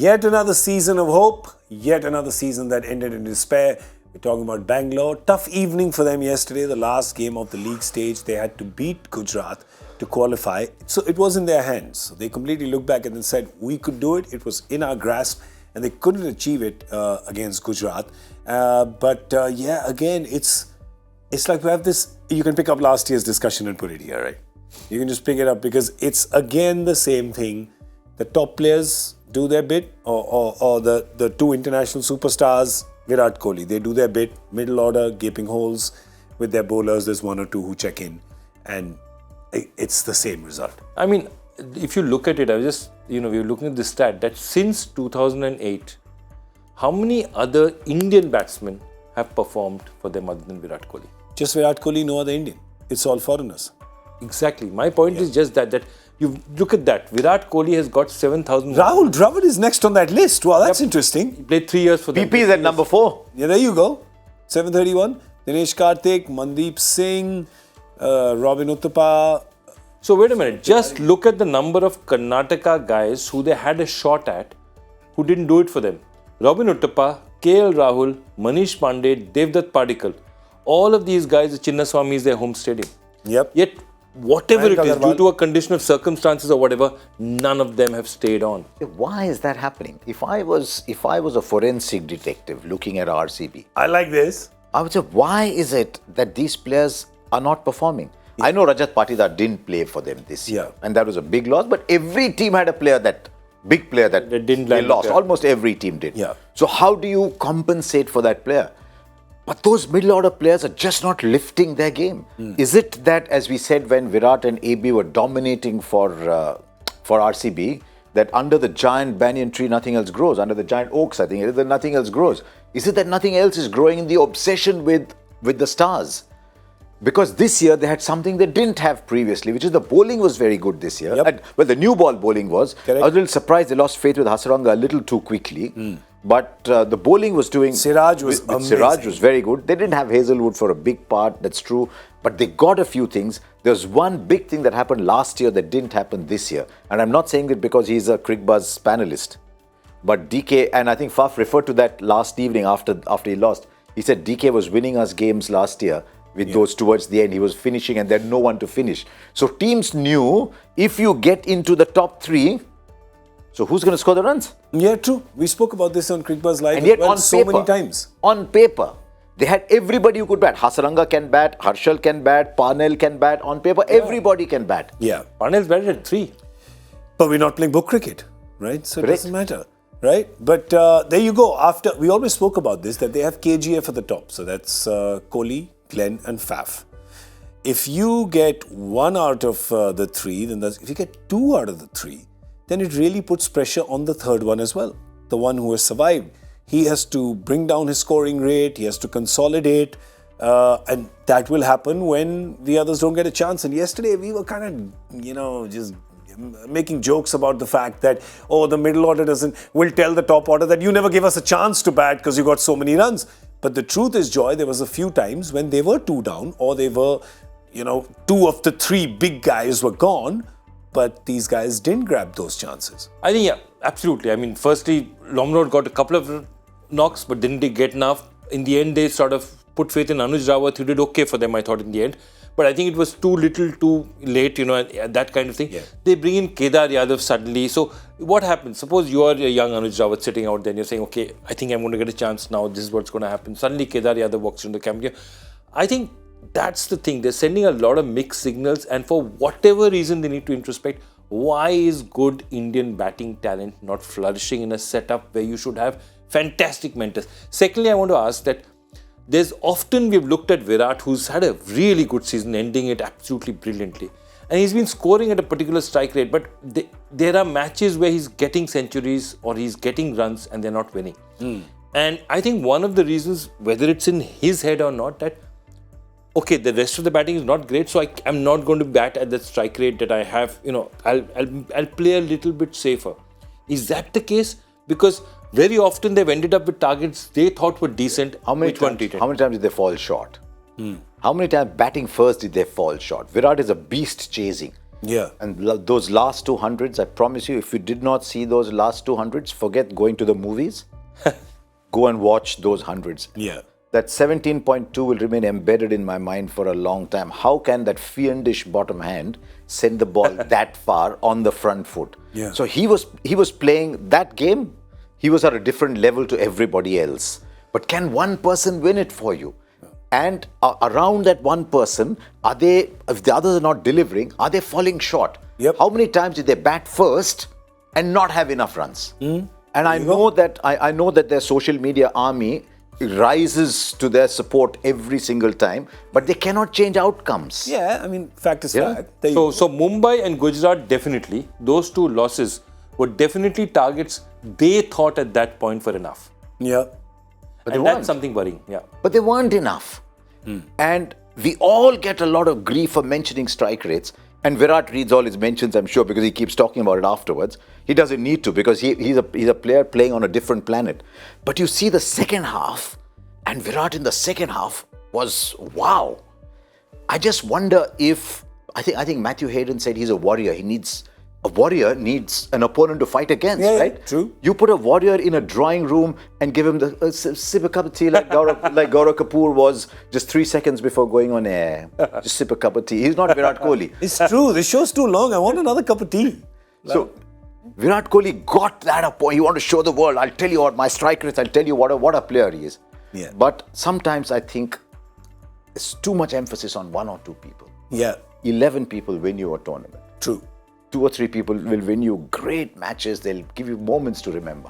Yet another season of hope, yet another season that ended in despair. We're talking about Bangalore. Tough evening for them yesterday, the last game of the league stage. They had to beat Gujarat to qualify. So it was in their hands. So they completely looked back and then said, we could do it. It was in our grasp. And they couldn't achieve it against Gujarat. Again, it's like we have this, you can pick up last year's discussion and put it here, right? You can just pick it up because it's again the same thing. The top players do their bit, or the two international superstars, Virat Kohli, they do their bit, middle order, gaping holes with their bowlers. There's one or two who check in, and it's the same result. I mean, if you look at it, we were looking at the stat that since 2008, how many other Indian batsmen have performed for them other than Virat Kohli? Just Virat Kohli, no other Indian. It's all foreigners. Exactly. My point is just that you look at that. Virat Kohli has got 7,000. Rahul Dravid is next on that list. Wow, that's interesting. He played 3 years for them. PP is at number 4. Yeah, there you go. 731. Dinesh Karthik, Mandeep Singh, Robin Uthappa. So wait a minute. Just look at the number of Karnataka guys who they had a shot at who didn't do it for them. Robin Uthappa, KL Rahul, Manish Pandey, Devdutt Padikkal. All of these guys, Chinnaswamy is their home stadium. Yep. Yet, whatever it is, due to a condition of circumstances or whatever, none of them have stayed on. Why is that happening? If I was a forensic detective looking at RCB, I like this. I would say, why is it that these players are not performing? Yeah. I know Rajat Patidar didn't play for them this year, and that was a big loss. But every team had a big player that they lost. Almost every team did. Yeah. So how do you compensate for that player? But those middle order players are just not lifting their game. Is it that, as we said when Virat and AB were dominating for RCB, that under the giant banyan tree nothing else grows? Under the giant oaks, I think, nothing else grows. Is it that nothing else is growing in the obsession with the stars? Because this year they had something they didn't have previously, which is the bowling was very good this year. Yep. The new ball bowling was. Correct. I was a little surprised they lost faith with Hasaranga a little too quickly. But the bowling was doing... Siraj was amazing. Siraj was very good. They didn't have Hazelwood for a big part, that's true. But they got a few things. There's one big thing that happened last year that didn't happen this year. And I'm not saying it because he's a Cricbuzz panelist. But DK, and I think Faf referred to that last evening after he lost. He said DK was winning us games last year with those towards the end. He was finishing and there had no one to finish. So teams knew if you get into the top 3, so who's going to score the runs? Yeah, true. We spoke about this on Cricbuzz Live and yet on so paper, many times. On paper, they had everybody who could bat. Hasaranga can bat, Harshal can bat, Parnell can bat. On paper, everybody can bat. Yeah. Parnell's batted at 3. But we're not playing book cricket, right? So it Correct. doesn't matter, right? But there you go. After we always spoke about this, that they have KGF at the top. So that's Kohli, Glenn and Faf. If you get 1 out of the 3, then if you get 2 out of the 3, then it really puts pressure on the third one as well. The one who has survived. He has to bring down his scoring rate, he has to consolidate, and that will happen when the others don't get a chance. And yesterday we were kind of, just making jokes about the fact that, the middle order will tell the top order that you never give us a chance to bat because you got so many runs. But the truth is, Joy, there was a few times when they were 2 down or they were, 2 of the 3 big guys were gone. But these guys didn't grab those chances. I think, yeah, absolutely. I mean, firstly, Lomrod got a couple of knocks, but didn't get enough. In the end, they sort of put faith in Anuj Rawat, who did okay for them, I thought, in the end. But I think it was too little, too late, that kind of thing. Yeah. They bring in Kedar Yadav suddenly. So what happens? Suppose you are a young Anuj Rawat sitting out there and you're saying, okay, I think I'm going to get a chance now. This is what's going to happen. Suddenly Kedar Yadav walks into the camp here. I think that's the thing. They're sending a lot of mixed signals, and for whatever reason they need to introspect. Why is good Indian batting talent not flourishing in a setup where you should have fantastic mentors? Secondly, I want to ask that we've looked at Virat, who's had a really good season, ending it absolutely brilliantly. And he's been scoring at a particular strike rate, but there are matches where he's getting centuries or he's getting runs and they're not winning. And I think one of the reasons, whether it's in his head or not, that okay, the rest of the batting is not great, so I'm not going to bat at the strike rate that I have. I'll play a little bit safer. Is that the case? Because very often they've ended up with targets they thought were decent. How many times did they fall short? How many times batting first did they fall short? Virat is a beast chasing. Yeah. And those last 200s, I promise you, if you did not see those last 200s, forget going to the movies. Go and watch those hundreds. Yeah. That 17.2 will remain embedded in my mind for a long time. How can that fiendish bottom hand send the ball that far on the front foot? Yeah. So he was playing that game. He was at a different level to everybody else. But can one person win it for you? And around that one person, if the others are not delivering, are they falling short? Yep. How many times did they bat first and not have enough runs? And I know that their social media army rises to their support every single time, but they cannot change outcomes. Yeah, I mean, fact is Yeah. fact. So Mumbai and Gujarat, definitely, those two losses were definitely targets they thought at that point were enough. Yeah. But And they that's weren't. something worrying. Yeah. But they weren't enough. And we all get a lot of grief for mentioning strike rates. And Virat reads all his mentions, I'm sure, because he keeps talking about it afterwards. He doesn't need to, because he's a player playing on a different planet. But you see the second half, and Virat in the second half was wow. I just wonder if I think Matthew Hayden said he's a warrior. A warrior needs an opponent to fight against, Yeah, right? true. You put a warrior in a drawing room and give him the sip a cup of tea like Gaurav Kapoor was just 3 seconds before going on air. Just sip a cup of tea. He's not Virat Kohli. It's true. This show's too long. I want another cup of tea. So Virat Kohli got that a point. He wanted to show the world. I'll tell you what my strike rates. I'll tell you what a player he is. Yeah. But sometimes I think there's too much emphasis on 1 or 2 people. Yeah. 11 people win you a tournament. True. 2 or 3 people will win you great matches. They'll give you moments to remember.